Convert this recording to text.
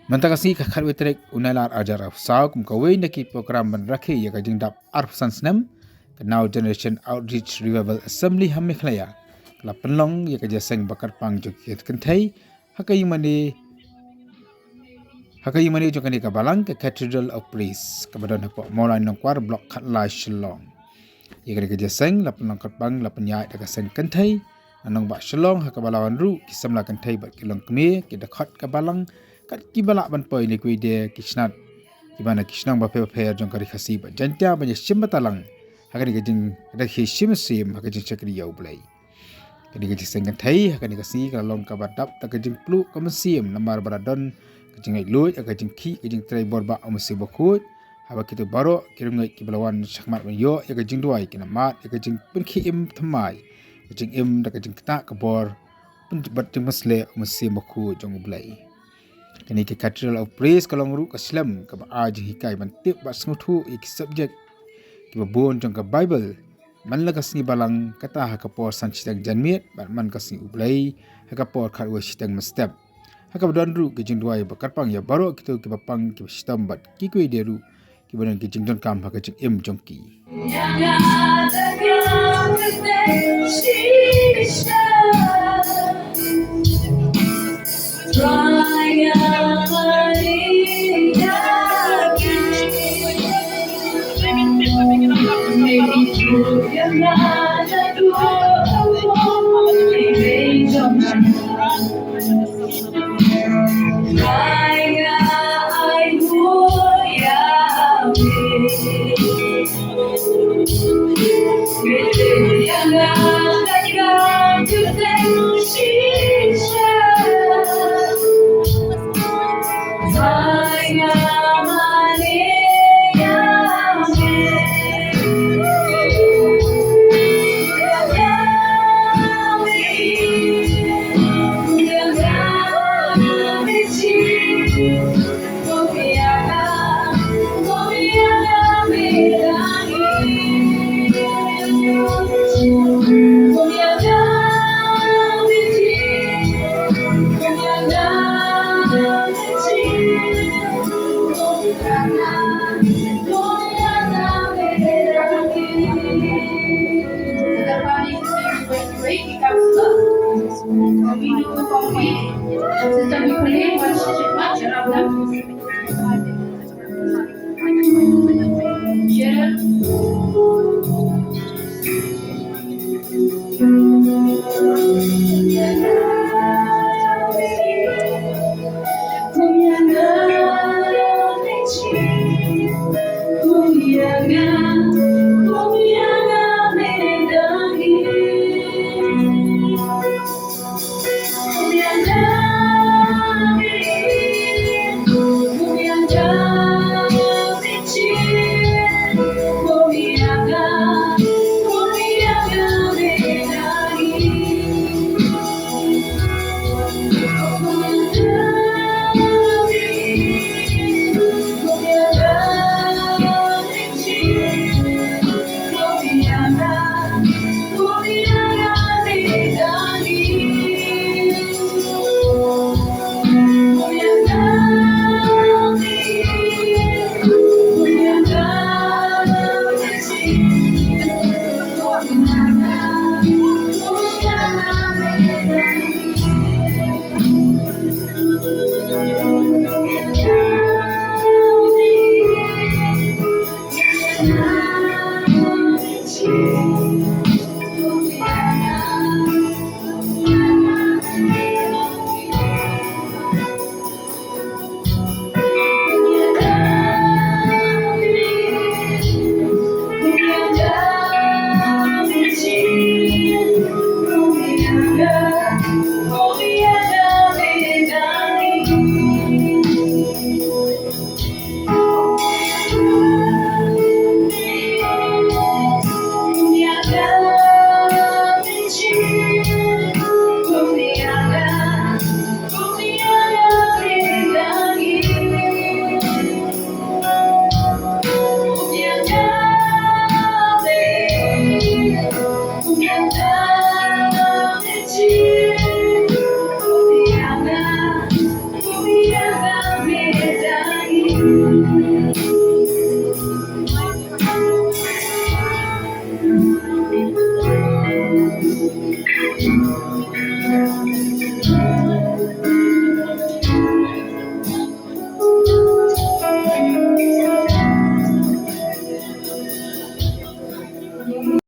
Mantakasi kakhat wetrek unalar ajar afsau kum kawai naki program ban rakhi ya kajing dap arfsan snem Now Generation Outreach Revival Assembly hamikhlaya kala penlong ya kajaseng bakar pang jokiet kentai hakai mani jokani kabalang ke Cathedral of Praise kabadon hapo moran nongkwar blok khatlai Shillong ya kajaseng la penlong katbang la penyai da kaseng kentai anong ba Shillong hakabalawan ru kisamla kentai bat kilong kme kidakhat kabalang kat kibala ban poi ni kuide kisnat kibana kisnang ba pe jong kari khasi ba janta ba sim batalang hakani gajing da sim hakajing chakri yau blai kani gajing sengan thai hakani kasi ka long ka badap ta gajing plu ka sim nambar baradon gajing ai loy gajing ki gajing trai borba amsi bakut haba kitu baro kirungai kibalawan sakmat ban yo ya gajing duai kina mat ya gajing pun ki im thamai gajing im da gajing ta ka bor pun bat jing masle amsi bakut jong blai kini ke Cathedral of Praise kalong ru ka Islam ka aaj hikai ban tip ba snguthu ik subject ki bon jong ka Bible man la kasni balang kata ha ka por san chitang janmiet ban man kasni ublai ha ka por khat wa chitang mastep ha ka don ru ke jing duai ba karpang ya baro kitu ki bapang ki sitam bat ki koi de ru ki ban ki jing don kam ha ka jing em jong ki